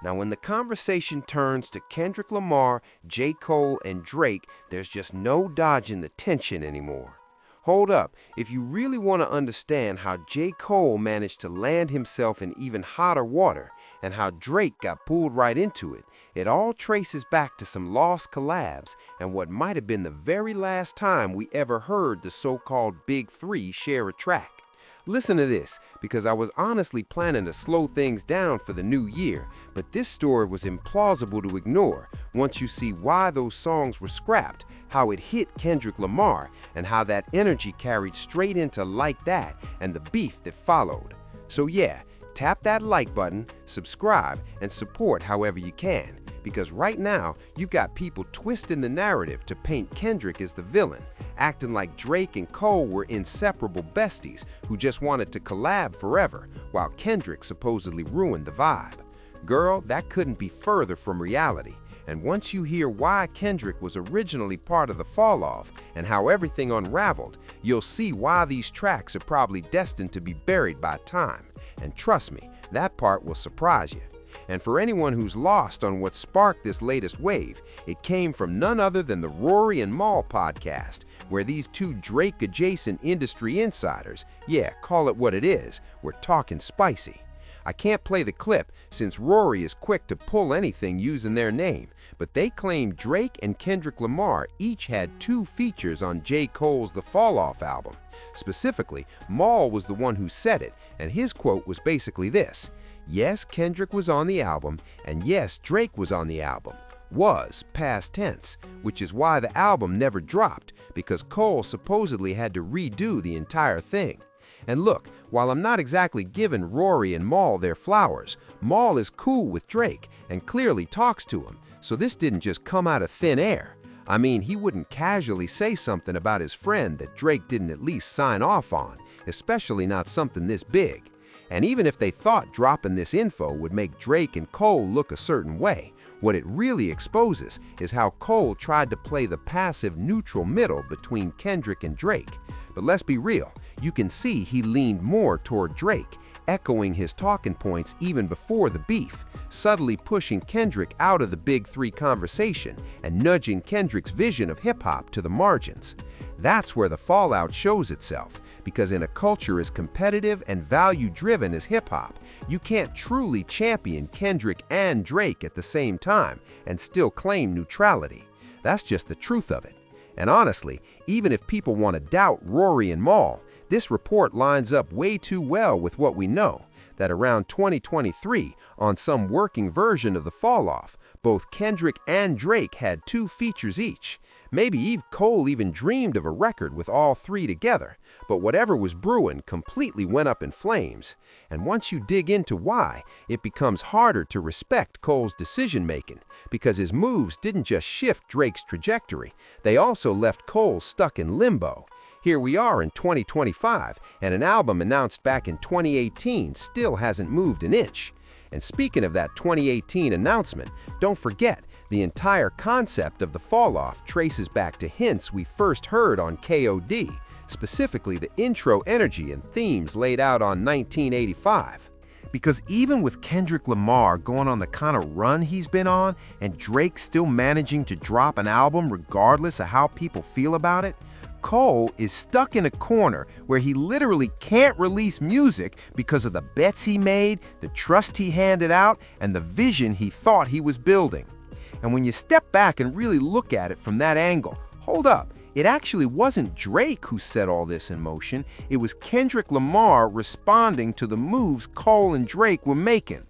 Now, when the conversation turns to Kendrick Lamar, J. Cole, and Drake, there's just no dodging the tension anymore. Hold up, if you really want to understand how J. Cole managed to land himself in even hotter water and how Drake got pulled right into it, it all traces back to some lost collabs and what might have been the very last time we ever heard the so-called Big Three share a track. Listen to this, because I was honestly planning to slow things down for the new year, but this story was implausible to ignore once you see why those songs were scrapped, how it hit Kendrick Lamar, and how that energy carried straight into Like That and the beef that followed. So yeah, tap that like button, subscribe, and support however you can, because right now you got people twisting the narrative to paint Kendrick as the villain, acting like Drake and Cole were inseparable besties who just wanted to collab forever, while Kendrick supposedly ruined the vibe. Girl, that couldn't be further from reality. And once you hear why Kendrick was originally part of the fall-off and how everything unraveled, you'll see why these tracks are probably destined to be buried by time. And trust me, that part will surprise you. And for anyone who's lost on what sparked this latest wave, it came from none other than the Rory and Mal podcast, where these two Drake-adjacent industry insiders, yeah, call it what it is, were talking spicy. I can't play the clip since Rory is quick to pull anything using their name, but they claim Drake and Kendrick Lamar each had 2 features on J. Cole's The Fall Off album. Specifically, Mal was the one who said it, and his quote was basically this: "Yes, Kendrick was on the album, and yes, Drake was on the album. Was, past tense, which is why the album never dropped, because Cole supposedly had to redo the entire thing." And look, while I'm not exactly giving Rory and Mal their flowers, Mal is cool with Drake and clearly talks to him, so this didn't just come out of thin air. I mean, he wouldn't casually say something about his friend that Drake didn't at least sign off on, especially not something this big. And even if they thought dropping this info would make Drake and Cole look a certain way, what it really exposes is how Cole tried to play the passive neutral middle between Kendrick and Drake. But let's be real, you can see he leaned more toward Drake, echoing his talking points even before the beef, subtly pushing Kendrick out of the Big Three conversation and nudging Kendrick's vision of hip-hop to the margins. That's where the fallout shows itself, because in a culture as competitive and value-driven as hip-hop, you can't truly champion Kendrick and Drake at the same time and still claim neutrality. That's just the truth of it. And honestly, even if people want to doubt Rory and Mal, this report lines up way too well with what we know, that around 2023, on some working version of The Fall Off, both Kendrick and Drake had 2 features each. Maybe Cole even dreamed of a record with all 3 together, but whatever was brewing completely went up in flames. And once you dig into why, it becomes harder to respect Cole's decision-making, because his moves didn't just shift Drake's trajectory, they also left Cole stuck in limbo. Here we are in 2025, and an album announced back in 2018 still hasn't moved an inch. And speaking of that 2018 announcement, don't forget, the entire concept of The Fall Off traces back to hints we first heard on KOD, specifically the intro energy and themes laid out on 1985. Because even with Kendrick Lamar going on the kind of run he's been on, and Drake still managing to drop an album regardless of how people feel about it, Cole is stuck in a corner where he literally can't release music because of the bets he made, the trust he handed out, and the vision he thought he was building. And when you step back and really look at it from that angle, hold up, it actually wasn't Drake who set all this in motion, it was Kendrick Lamar responding to the moves Cole and Drake were making.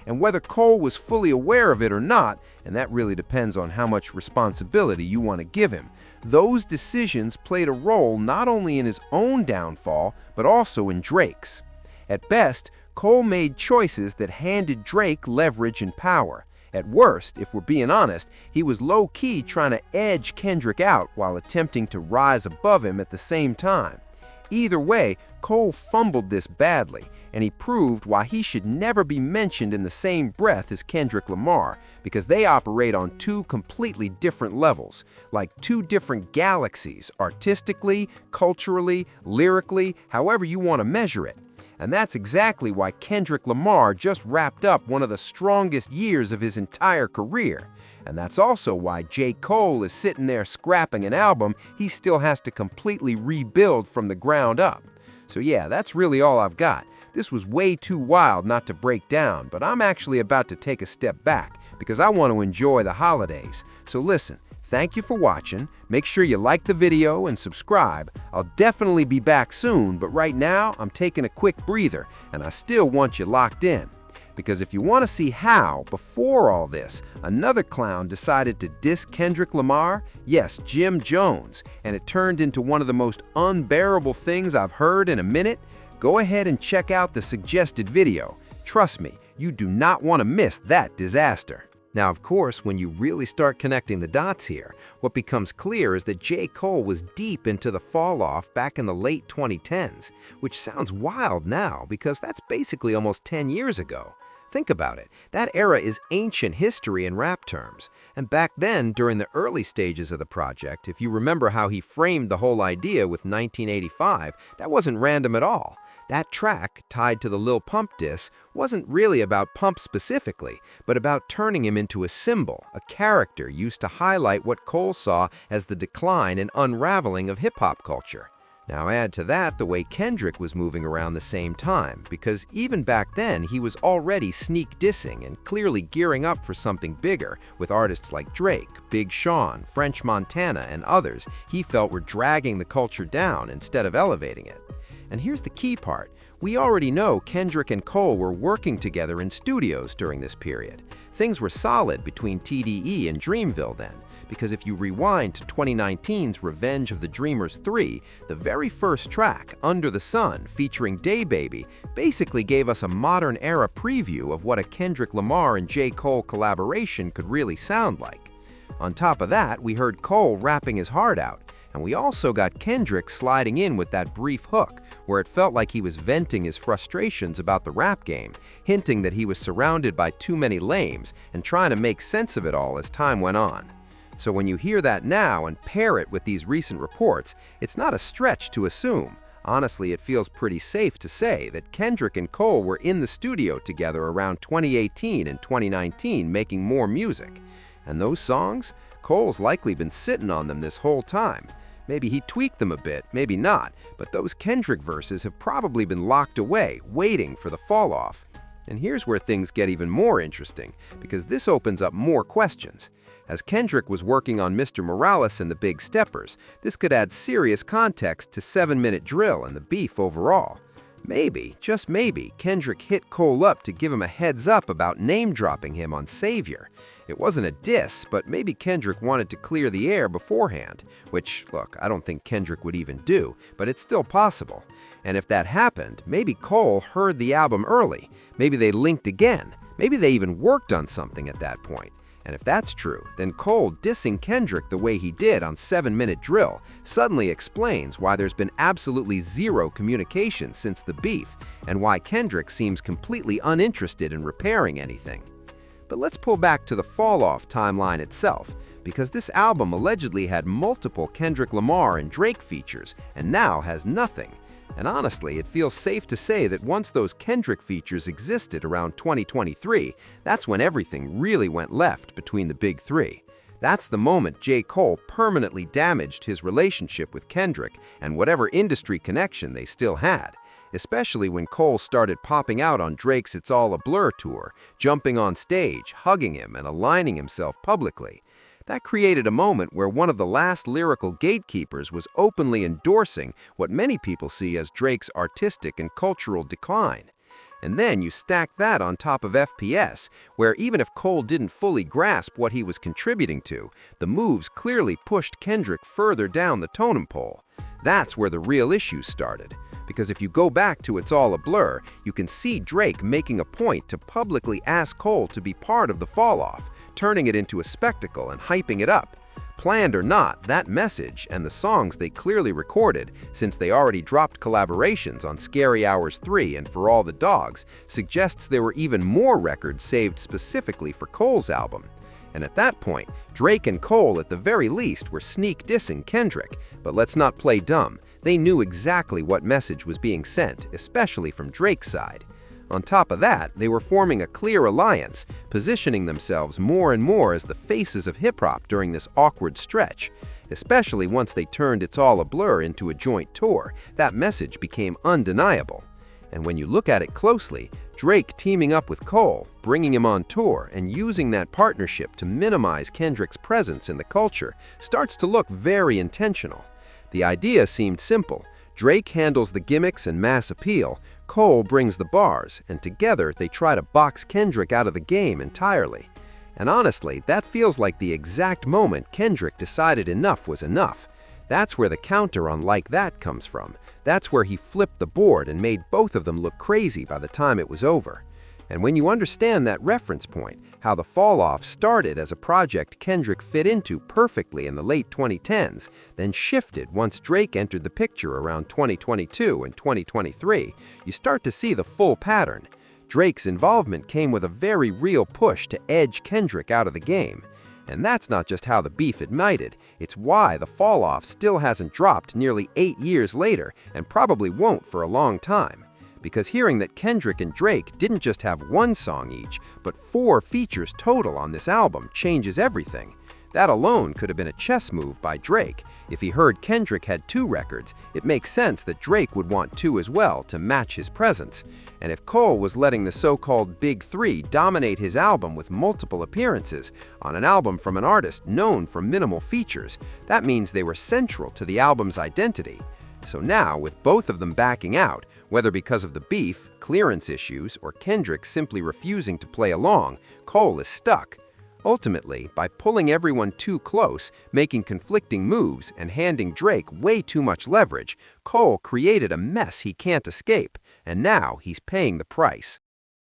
And whether Cole was fully aware of it or not, and that really depends on how much responsibility you want to give him, those decisions played a role not only in his own downfall, but also in Drake's. At best, Cole made choices that handed Drake leverage and power. At worst, if we're being honest, he was low-key trying to edge Kendrick out while attempting to rise above him at the same time. Either way, Cole fumbled this badly, and he proved why he should never be mentioned in the same breath as Kendrick Lamar, because they operate on 2 completely different levels, like 2 different galaxies, artistically, culturally, lyrically, however you want to measure it. And that's exactly why Kendrick Lamar just wrapped up one of the strongest years of his entire career. And that's also why J. Cole is sitting there scrapping an album he still has to completely rebuild from the ground up. So yeah, that's really all I've got. This was way too wild not to break down, but I'm actually about to take a step back because I want to enjoy the holidays. So listen, thank you for watching. Make sure you like the video and subscribe. I'll definitely be back soon, but right now I'm taking a quick breather and I still want you locked in. Because if you want to see how, before all this, another clown decided to diss Kendrick Lamar, yes, Jim Jones, and it turned into one of the most unbearable things I've heard in a minute, go ahead and check out the suggested video. Trust me, you do not want to miss that disaster. Now, of course, when you really start connecting the dots here, what becomes clear is that J. Cole was deep into the fall-off back in the late 2010s, which sounds wild now because that's basically almost 10 years ago. Think about it. That era is ancient history in rap terms. And back then, during the early stages of the project, if you remember how he framed the whole idea with 1985, that wasn't random at all. That track, tied to the Lil Pump diss, wasn't really about Pump specifically, but about turning him into a symbol, a character used to highlight what Cole saw as the decline and unraveling of hip-hop culture. Now add to that the way Kendrick was moving around the same time, because even back then he was already sneak dissing and clearly gearing up for something bigger with artists like Drake, Big Sean, French Montana, and others he felt were dragging the culture down instead of elevating it. And here's the key part. We already know Kendrick and Cole were working together in studios during this period. Things were solid between TDE and Dreamville then, because if you rewind to 2019's Revenge of the Dreamers 3, the very first track, Under the Sun, featuring DayBaby, basically gave us a modern-era preview of what a Kendrick Lamar and J. Cole collaboration could really sound like. On top of that, we heard Cole rapping his heart out, and we also got Kendrick sliding in with that brief hook, where it felt like he was venting his frustrations about the rap game, hinting that he was surrounded by too many lames and trying to make sense of it all as time went on. So when you hear that now and pair it with these recent reports, it's not a stretch to assume. Honestly, it feels pretty safe to say that Kendrick and Cole were in the studio together around 2018 and 2019 making more music. And those songs? Cole's likely been sitting on them this whole time. Maybe he tweaked them a bit, maybe not, but those Kendrick verses have probably been locked away, waiting for the fall-off. And here's where things get even more interesting, because this opens up more questions. As Kendrick was working on Mr. Morales and the Big Steppers, this could add serious context to 7-Minute Drill and the beef overall. Maybe, just maybe, Kendrick hit Cole up to give him a heads up about name-dropping him on Savior. It wasn't a diss, but maybe Kendrick wanted to clear the air beforehand, which, look, I don't think Kendrick would even do, but it's still possible. And if that happened, maybe Cole heard the album early, maybe they linked again, maybe they even worked on something at that point. And if that's true, then Cole dissing Kendrick the way he did on 7-Minute Drill suddenly explains why there's been absolutely zero communication since the beef and why Kendrick seems completely uninterested in repairing anything. But let's pull back to the fall-off timeline itself, because this album allegedly had multiple Kendrick Lamar and Drake features and now has nothing. And honestly, it feels safe to say that once those Kendrick features existed around 2023, that's when everything really went left between the big three. That's the moment J. Cole permanently damaged his relationship with Kendrick and whatever industry connection they still had, especially when Cole started popping out on Drake's It's All a Blur tour, jumping on stage, hugging him, and aligning himself publicly. That created a moment where one of the last lyrical gatekeepers was openly endorsing what many people see as Drake's artistic and cultural decline. And then you stack that on top of FPS, where even if Cole didn't fully grasp what he was contributing to, the moves clearly pushed Kendrick further down the totem pole. That's where the real issues started. Because if you go back to It's All a Blur, you can see Drake making a point to publicly ask Cole to be part of the fall-off, turning it into a spectacle and hyping it up. Planned or not, that message and the songs they clearly recorded, since they already dropped collaborations on Scary Hours 3 and For All the Dogs, suggests there were even more records saved specifically for Cole's album. And at that point, Drake and Cole at the very least were sneak dissing Kendrick. But let's not play dumb. They knew exactly what message was being sent, especially from Drake's side. On top of that, they were forming a clear alliance, positioning themselves more and more as the faces of hip-hop during this awkward stretch. Especially once they turned It's All a Blur into a joint tour, that message became undeniable. And when you look at it closely, Drake teaming up with Cole, bringing him on tour, and using that partnership to minimize Kendrick's presence in the culture starts to look very intentional. The idea seemed simple. Drake handles the gimmicks and mass appeal, Cole brings the bars, and together they try to box Kendrick out of the game entirely. And honestly, that feels like the exact moment Kendrick decided enough was enough. That's where the counter on "Like That" comes from. That's where he flipped the board and made both of them look crazy by the time it was over. And when you understand that reference point, how the fall-off started as a project Kendrick fit into perfectly in the late 2010s, then shifted once Drake entered the picture around 2022 and 2023, you start to see the full pattern. Drake's involvement came with a very real push to edge Kendrick out of the game. And that's not just how the beef ignited, it's why the fall-off still hasn't dropped nearly 8 years later and probably won't for a long time. Because hearing that Kendrick and Drake didn't just have one song each, but 4 features total on this album changes everything. That alone could have been a chess move by Drake. If he heard Kendrick had 2 records, it makes sense that Drake would want 2 as well to match his presence. And if Cole was letting the so-called Big 3 dominate his album with multiple appearances on an album from an artist known for minimal features, that means they were central to the album's identity. So now, with both of them backing out, whether because of the beef, clearance issues, or Kendrick simply refusing to play along, Cole is stuck. Ultimately, by pulling everyone too close, making conflicting moves, and handing Drake way too much leverage, Cole created a mess he can't escape, and now he's paying the price.